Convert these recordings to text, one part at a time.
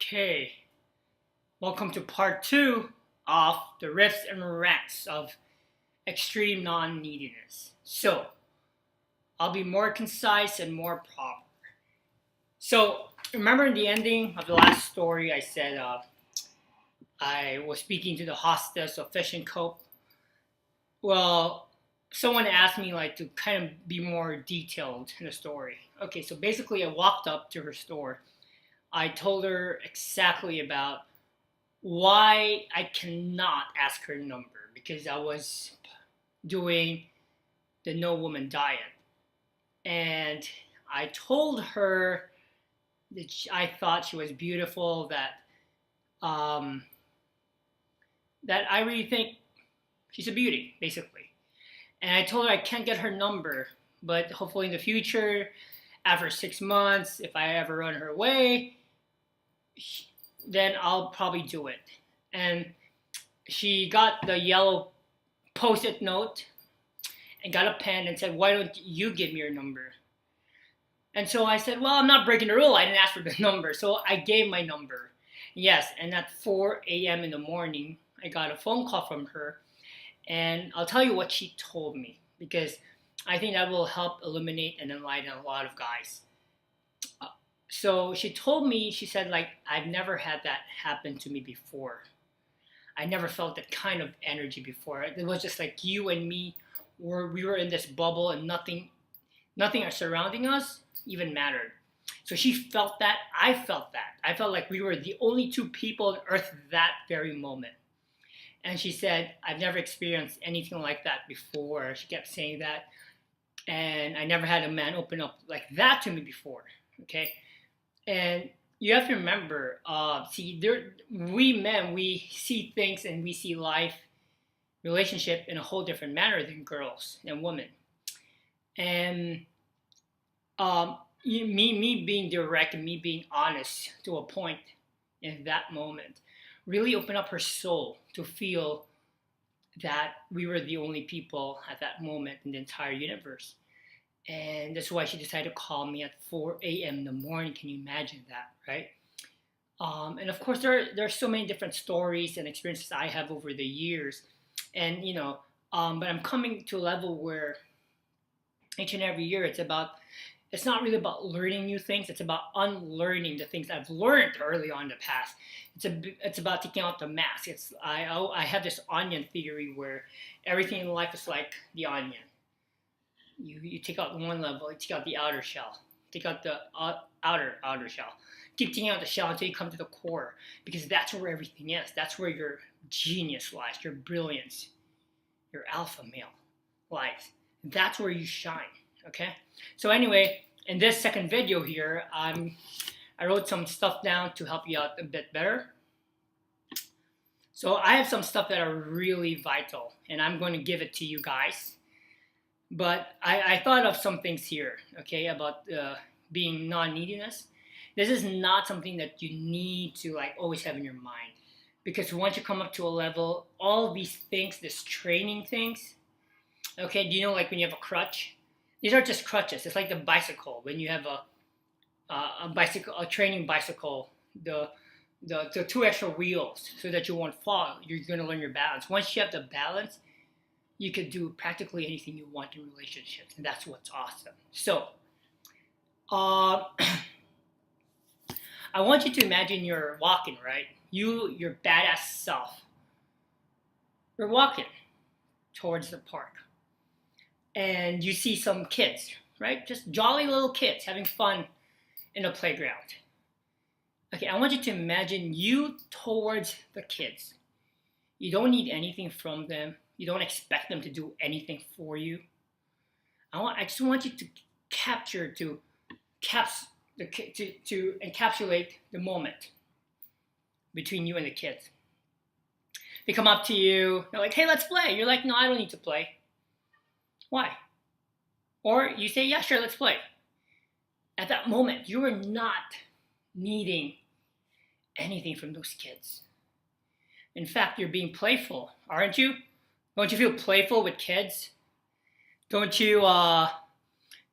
Okay, welcome to part two of the riffs and rants of extreme non-neediness. So, I'll be more concise and more proper. So, remember in the ending of the last story, I said I was speaking to the hostess of Fish and Cope. Well, someone asked me like to kind of be more detailed in the story. Okay, so basically, I walked up to her store. I told her exactly about why I cannot ask her number because I was doing the no woman diet. And I told her that I thought she was beautiful, um, that I really think she's a beauty, basically. And I told her I can't get her number, but hopefully in the future, after 6 months, if I ever run her away, then I'll probably do it. And she got the yellow post-it note and got a pen and said, "Why don't you give me your number?" And so I said, "Well, I'm not breaking the rule. I didn't ask for the number." So I gave my number. Yes, and at 4 a.m. in the morning, I got a phone call from her. And I'll tell you what she told me because I think that will help illuminate and enlighten a lot of guys. So she told me, she said, like, I've never had that happen to me before. I never felt that kind of energy before. It was just like you and me we were in this bubble and nothing surrounding us even mattered. So she felt that, I felt that. I felt like we were the only two people on earth that very moment. And she said, I've never experienced anything like that before. She kept saying that. And I never had a man open up like that to me before. Okay. And you have to remember, we men, we see things and we see life, relationship in a whole different manner than girls and women. And me being direct and me being honest to a point in that moment really opened up her soul to feel that we were the only people at that moment in the entire universe. And that's why she decided to call me at 4 a.m. in the morning. Can you imagine that, right? And of course, there are so many different stories and experiences I have over the years. And, but I'm coming to a level where each and every year it's not really about learning new things. It's about unlearning the things I've learned early on in the past. It's about taking out the mask. I have this onion theory where everything in life is like the onion. You take out one level, you take out the outer shell, take out the outer shell. Keep taking out the shell until you come to the core, because that's where everything is. That's where your genius lies, your brilliance, your alpha male lies. That's where you shine. Okay. So anyway, in this second video here, I wrote some stuff down to help you out a bit better. So I have some stuff that are really vital, and I'm going to give it to you guys. But I thought of some things here, okay, about being non-neediness. This is not something that you need to like always have in your mind, because once you come up to a level, all these things, this training things, okay, do you know like when you have a crutch? These are just crutches. It's like the bicycle. When you have a training bicycle, the two extra wheels so that you won't fall. You're going to learn your balance. Once you have the balance, you can do practically anything you want in relationships, and that's what's awesome. So, I want you to imagine you're walking, right? Your badass self. You're walking towards the park, and you see some kids, right? Just jolly little kids having fun in a playground. Okay, I want you to imagine you towards the kids. You don't need anything from them. You don't expect them to do anything for you. I just want you to encapsulate the moment between you and the kids. They come up to you. They're like, "Hey, let's play." You're like, "No, I don't need to play." Why? Or you say, "Yeah, sure, let's play." At that moment, you are not needing anything from those kids. In fact, you're being playful, aren't you? Don't you feel playful with kids? Don't you,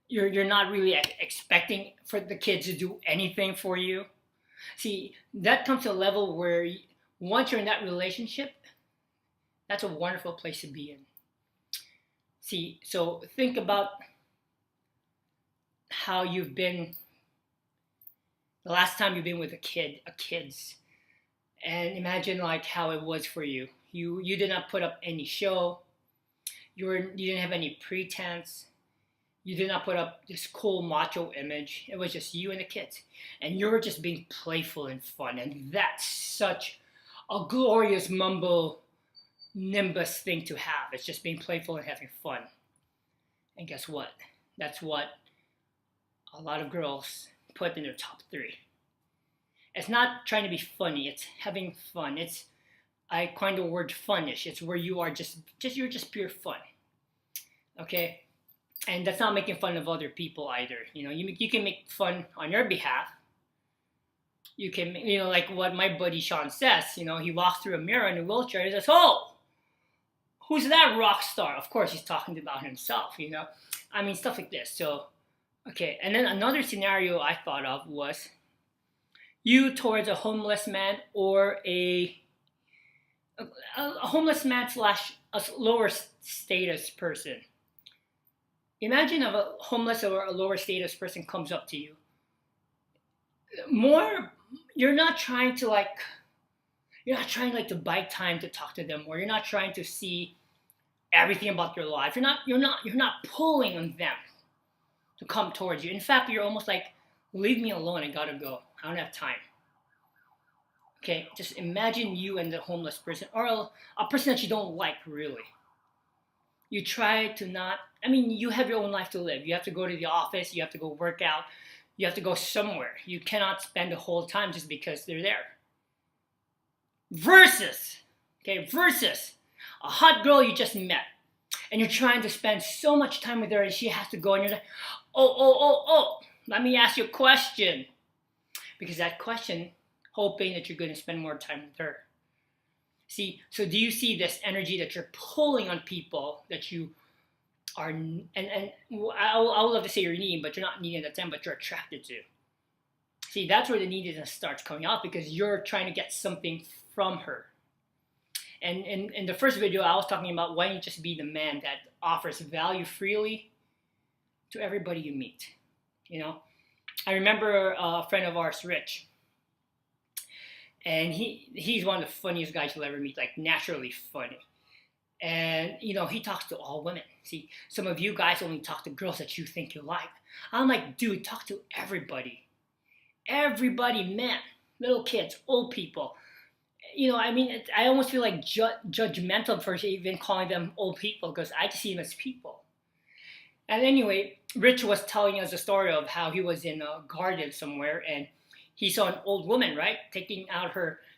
you're not really expecting for the kids to do anything for you? See, that comes to a level where once you're in that relationship, that's a wonderful place to be in. See, so think about how you've been the last time you've been with a kids, and imagine like how it was for you. You did not put up any show. You didn't have any pretense. You did not put up this cool macho image. It was just you and the kids, and you were just being playful and fun, and that's such a glorious mumbo nimbus thing to have. It's just being playful and having fun. And guess what? That's what a lot of girls put in their top three. It's not trying to be funny. It's having fun. I coined the word funish. It's where you are you're just pure fun. Okay, and that's not making fun of other people either. You can make fun on your behalf. You can, like what my buddy Sean says. He walks through a mirror in a wheelchair and he says, "Oh, who's that rock star?" Of course, he's talking about himself. Stuff like this. So, okay, and then another scenario I thought of was you towards a homeless man or a homeless man slash a lower status person. Imagine if a homeless or a lower status person comes up to you. You're not trying to buy time to talk to them, or you're not trying to see everything about their life. You're not pulling on them to come towards you. In fact, you're almost like, leave me alone, I gotta go. I don't have time. Okay, just imagine you and the homeless person, or a person that you don't like, really. You try to not, you have your own life to live. You have to go to the office, you have to go work out, you have to go somewhere. You cannot spend the whole time just because they're there. Versus a hot girl you just met, and you're trying to spend so much time with her, and she has to go, and you're like, oh, let me ask you a question. Because that question, hoping that you're going to spend more time with her. See, so do you see this energy that you're pulling on people that you are, and I would love to say you're needing, but you're not needing at the time, but you're attracted to. See, that's where the neediness starts coming out, because you're trying to get something from her. And in the first video, I was talking about why don't you just be the man that offers value freely to everybody you meet. I remember a friend of ours, Rich, and he's one of the funniest guys you'll ever meet, like naturally funny. And he talks to all women. See, some of you guys only talk to girls that you think you like. I'm like, dude, talk to everybody. Everybody, men, little kids, old people. I almost feel like judgmental for even calling them old people, because I just see them as people. And anyway, Rich was telling us a story of how he was in a garden somewhere, and he saw an old woman, right,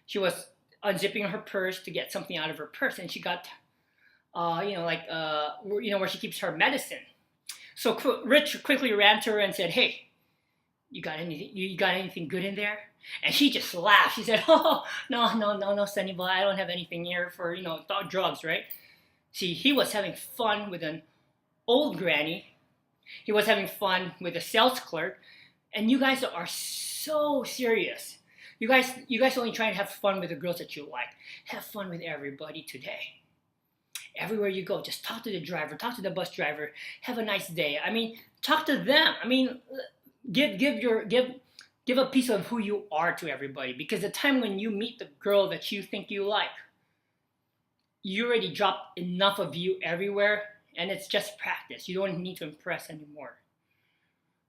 she was unzipping her purse to get something out of her purse, and she got, where she keeps her medicine. So Rich quickly ran to her and said, "Hey, you got anything good in there?" And she just laughed. She said, "Oh, no, Sunny boy, I don't have anything here for, drugs, right?" See, he was having fun with an old granny. He was having fun with a sales clerk. And you guys are so serious. You guys only try to have fun with the girls that you like. Have fun with everybody today. Everywhere you go, just talk to the driver, talk to the bus driver. Have a nice day. Talk to them. Give a piece of who you are to everybody, because the time when you meet the girl that you think you like, you already dropped enough of you everywhere, and it's just practice. You don't need to impress anymore,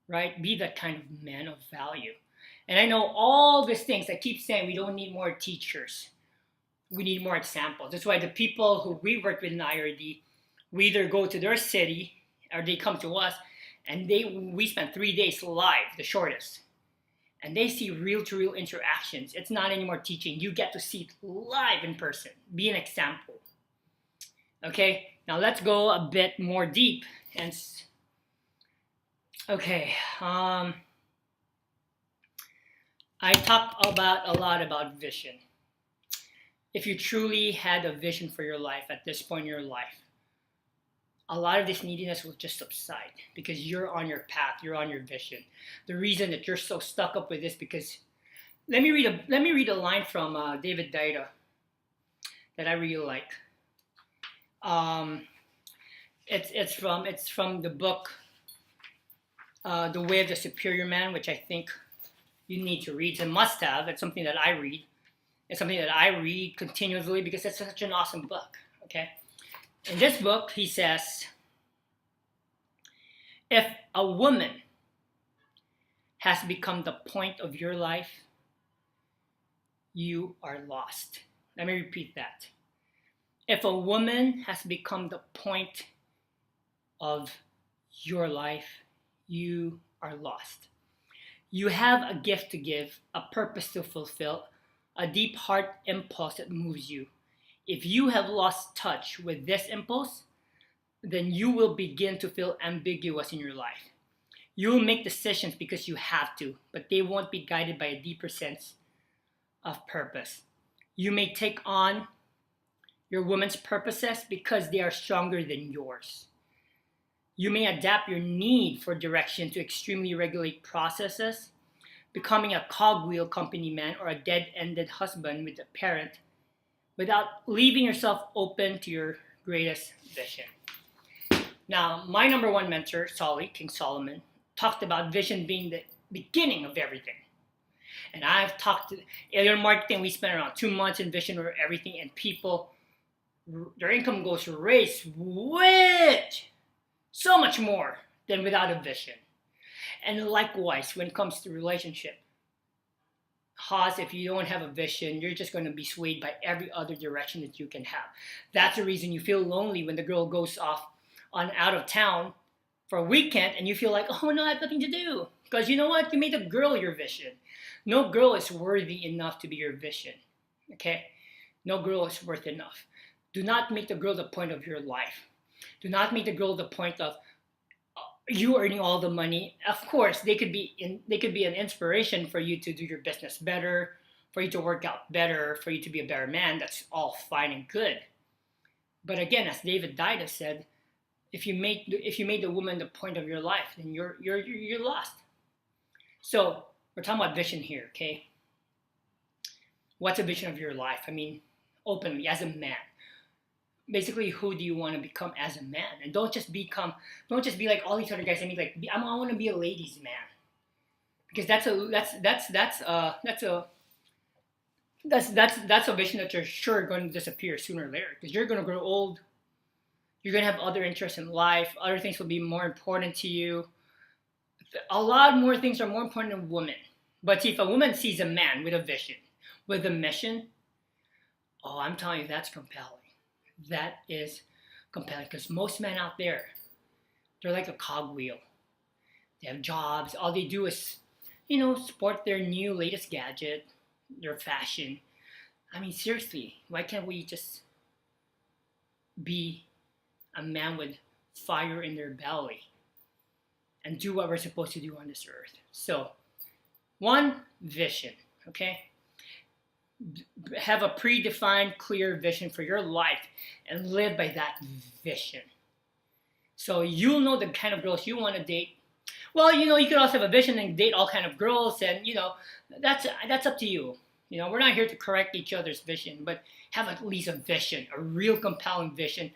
right? Be that kind of man of value. And I know all these things. I keep saying we don't need more teachers. We need more examples. That's why the people who we work with in IRD, we either go to their city or they come to us, and we spend 3 days live, the shortest. And they see real-to-real interactions. It's not anymore teaching. You get to see it live in person. Be an example. Okay, now let's go a bit more deep. I talk a lot about vision. If you truly had a vision for your life at this point in your life, a lot of this neediness will just subside, because you're on your path, you're on your vision. The reason that you're so stuck up with this because let me read a line from David Dida that I really like. Um, it's from the book The Way of the Superior Man, which I think you need to read. It's a must have. It's something that I read. It's something that I read continuously because it's such an awesome book. Okay, in this book he says, if a woman has become the point of your life, you are lost. Let me repeat that. If a woman has become the point of your life, you are lost. You have a gift to give, a purpose to fulfill, a deep heart impulse that moves you. If you have lost touch with this impulse, then you will begin to feel ambiguous in your life. You will make decisions because you have to, but they won't be guided by a deeper sense of purpose. You may take on your woman's purposes because they are stronger than yours. You may adapt your need for direction to extremely regulate processes, becoming a cogwheel company man or a dead-ended husband with a parent without leaving yourself open to your greatest vision. Now, my number one mentor, King Solomon, talked about vision being the beginning of everything. And I've talked to Alien Marketing, we spent around 2 months in vision or everything, and people, their income goes raised with so much more than without a vision. And likewise, when it comes to relationship, Haas, if you don't have a vision, you're just going to be swayed by every other direction that you can have. That's the reason you feel lonely when the girl goes off on out of town for a weekend and you feel like, oh no, I have nothing to do. Because you know what? You made the girl your vision. No girl is worthy enough to be your vision. Okay? No girl is worth enough. Do not make the girl the point of your life. Do not make the girl the point of you earning all the money. Of course, they could be an inspiration for you to do your business better, for you to work out better, for you to be a better man. That's all fine and good. But again, as David Dida said, if you made the woman the point of your life, then you're lost. So we're talking about vision here, okay? What's a vision of your life? I mean, openly as a man. Basically, who do you want to become as a man? And don't just be like all these other guys. I mean, like I want to be a ladies' man, because that's a vision that you're sure going to disappear sooner or later. Because you're going to grow old. You're going to have other interests in life. Other things will be more important to you. A lot more things are more important than women. But if a woman sees a man with a vision, with a mission, oh, I'm telling you, that's compelling. That is compelling, because most men out there, they're like a cogwheel. They have jobs. All they do is, sport their new latest gadget, their fashion. I mean, seriously, why can't we just be a man with fire in their belly and do what we're supposed to do on this earth? So, one, vision, okay? Have a predefined, clear vision for your life and live by that vision. So you'll know the kind of girls you want to date. Well, you could also have a vision and date all kind of girls, and that's up to you. We're not here to correct each other's vision, but have at least a vision, a real compelling vision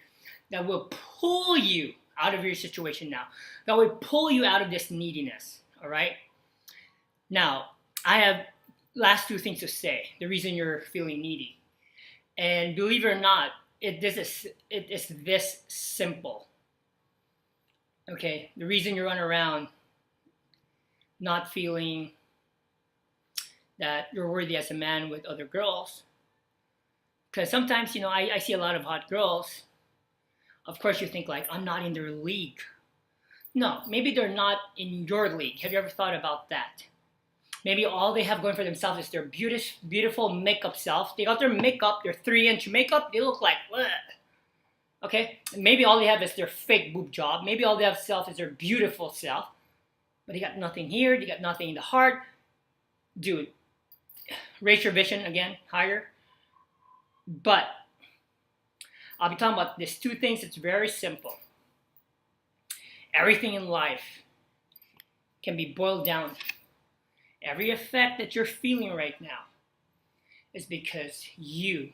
that will pull you out of your situation now. That will pull you out of this neediness. All right. Now, I have last two things to say, the reason you're feeling needy. And believe it or not, it is this simple. Okay, the reason you run around not feeling that you're worthy as a man with other girls, because sometimes, I see a lot of hot girls. Of course, you think like, I'm not in their league. No, maybe they're not in your league. Have you ever thought about that? Maybe all they have going for themselves is their beautiful makeup self. They got their makeup, their 3-inch makeup. They look like, ugh. Okay? Maybe all they have is their fake boob job. Maybe all they have self is their beautiful self. But they got nothing here. They got nothing in the heart. Dude, raise your vision again, higher. But I'll be talking about these two things. It's very simple. Everything in life can be boiled down Every effect that you're feeling right now is because you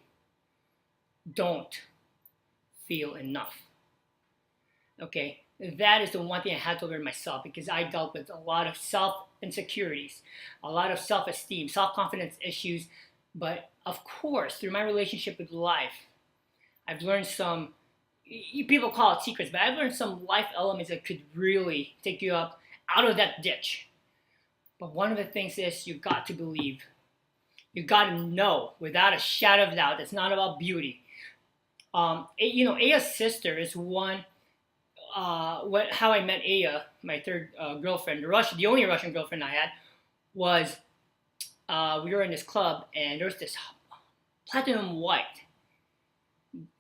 don't feel enough. Okay, that is the one thing I had to learn myself, because I dealt with a lot of self insecurities, a lot of self esteem, self confidence issues. But of course, through my relationship with life, I've learned some, people call it secrets, but I've learned some life elements that could really take you up out of that ditch. But one of the things is you got to believe. You got to know without a shadow of doubt. It's not about beauty. Aya's sister is one. How I met Aya, my third girlfriend, the only Russian girlfriend I had, was we were in this club, and there was this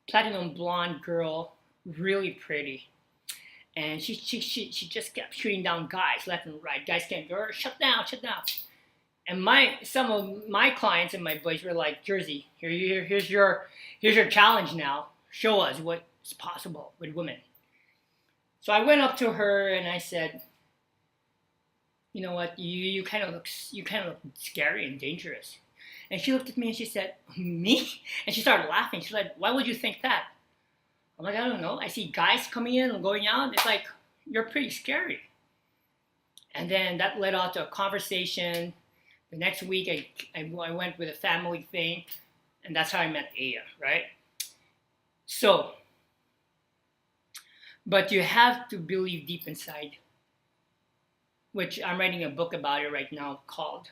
platinum blonde girl, really pretty, and she just kept shooting down guys left and right. Guys can't go, shut down. And some of my clients and my boys were like, Jersey, here's your challenge now. Show us what's possible with women. So I went up to her and I said, you know what, you kind of look scary and dangerous. And she looked at me and she said, me? And she started laughing. She's like, why would you think that? I'm like, I don't know. I see guys coming in and going out. It's like, you're pretty scary. And then that led on to a conversation. The next week, I went with a family thing, and that's how I met Aya, right? So, but you have to believe deep inside, which I'm writing a book about it right now called,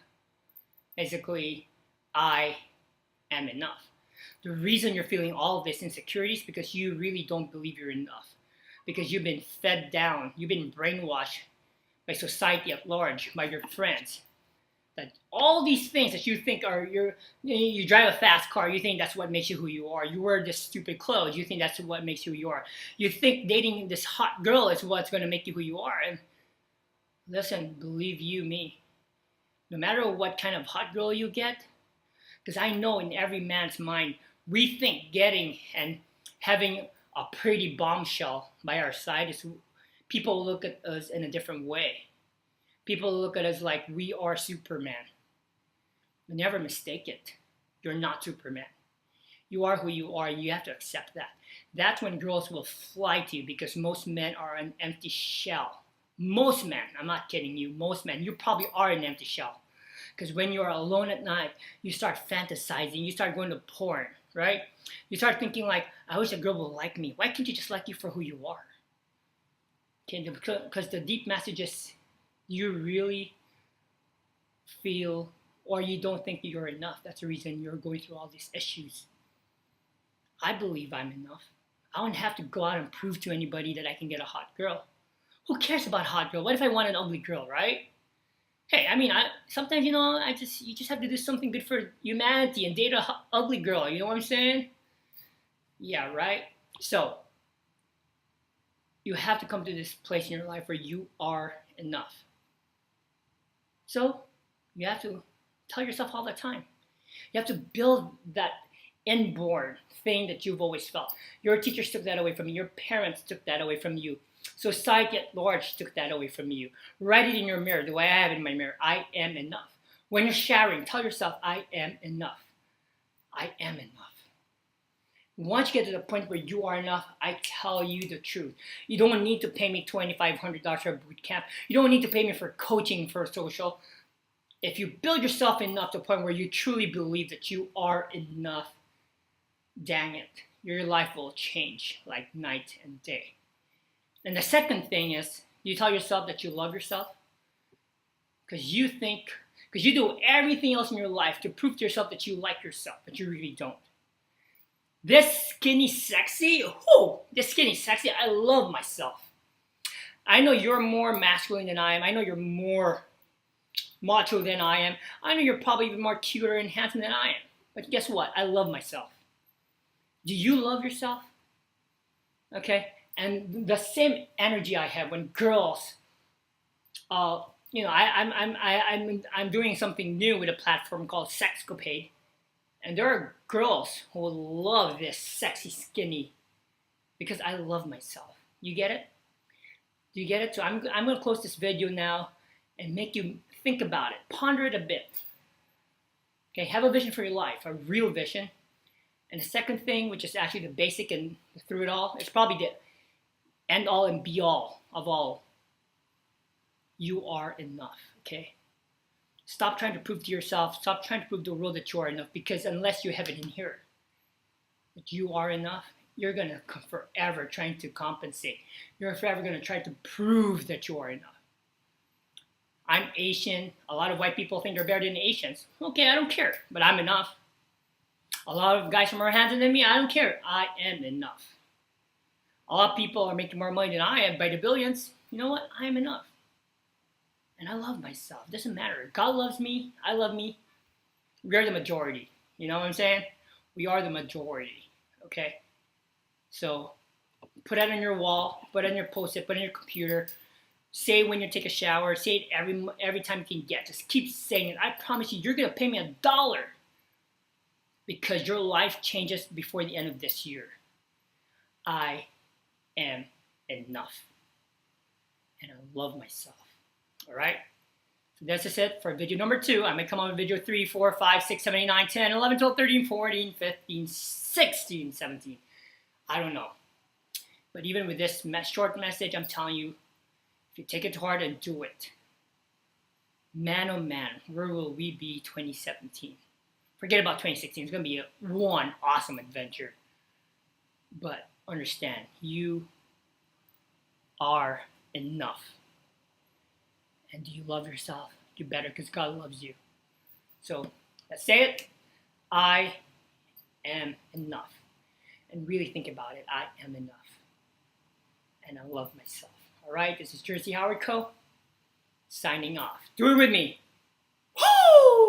basically, I am enough. The reason you're feeling all of this insecurity is because you really don't believe you're enough. Because you've been fed down, you've been brainwashed by society at large, by your friends. That all these things that you think are you drive a fast car, you think that's what makes you who you are. You wear this stupid clothes, you think that's what makes you who you are. You think dating this hot girl is what's going to make you who you are. And listen, believe you me, no matter what kind of hot girl you get, because I know in every man's mind, we think getting and having a pretty bombshell by our side is, people look at us in a different way. People look at us like we are Superman. But never mistake it. You're not Superman. You are who you are, and you have to accept that. That's when girls will fly to you, because most men are an empty shell. Most men, I'm not kidding you, most men, you probably are an empty shell. Because when you're alone at night, you start fantasizing, you start going to porn, right? You start thinking like, I wish a girl would like me. Why can't you just like you for who you are? Okay, because the deep message is, you really feel, or you don't think that you're enough. That's the reason you're going through all these issues. I believe I'm enough. I don't have to go out and prove to anybody that I can get a hot girl. Who cares about hot girl? What if I want an ugly girl, right? Hey, I mean, sometimes, you just have to do something good for humanity and date a ugly girl. You know what I'm saying? Yeah, right? So, you have to come to this place in your life where you are enough. So, you have to tell yourself all the time. You have to build that inborn thing that you've always felt. Your teachers took that away from you. Your parents took that away from you. Society at large took that away from you. Write it in your mirror, the way I have it in my mirror. I am enough. When you're showering, tell yourself, I am enough. I am enough. Once you get to the point where you are enough, I tell you the truth. You don't need to pay me $2,500 for a boot camp. You don't need to pay me for coaching for a social. If you build yourself enough to the point where you truly believe that you are enough, dang it, your life will change like night and day. And the second thing is, you tell yourself that you love yourself because you do everything else in your life to prove to yourself that you like yourself, but you really don't. This skinny sexy, I love myself. I know you're more masculine than I am. I know you're more macho than I am. I know you're probably even more cuter and handsome than I am. But guess what? I love myself. Do you love yourself? Okay? And the same energy I have when girls, I'm doing something new with a platform called Sexcapade. And there are girls who will love this sexy skinny because I love myself. You get it? Do you get it? So I'm going to close this video now and make you Think about it. Ponder it a bit. Okay, have a vision for your life, a real vision. And the second thing, which is actually the basic and through it all, it's probably the end all and be all of all. You are enough, okay? Stop trying to prove to yourself, stop trying to prove to the world that you are enough, because unless you have it in here, that you are enough, you're going to forever trying to compensate. You're forever going to try to prove that you are enough. I'm Asian. A lot of white people think they're better than Asians. Okay, I don't care, but I'm enough. A lot of guys from more handsome than me, I don't care. I am enough. A lot of people are making more money than I am by the billions. You know what? I am enough. And I love myself. It doesn't matter. God loves me. I love me. We are the majority. You know what I'm saying? We are the majority. Okay? So put it on your wall. Put it on your post-it. Put it on your computer. Say it when you take a shower. Say it every time you can get. Just keep saying it. I promise you, you're going to pay me $1 because your life changes before the end of this year. I am enough. And I love myself. All right? So that's just it for video number 2. I may come on with video 3, 4, 5, 6, 7, 8, 9, 10, 11, 12, 13, 14, 15, 16, 17. I don't know. But even with this short message, I'm telling you, if you take it to heart and do it, man oh man, where will we be 2017? Forget about 2016. It's going to be one awesome adventure. But understand, you are enough. And do you love yourself? You better, because God loves you. So let's say it. I am enough. And really think about it. I am enough. And I love myself. All right, this is Jersey Howard Co. signing off. Do it with me. Woo!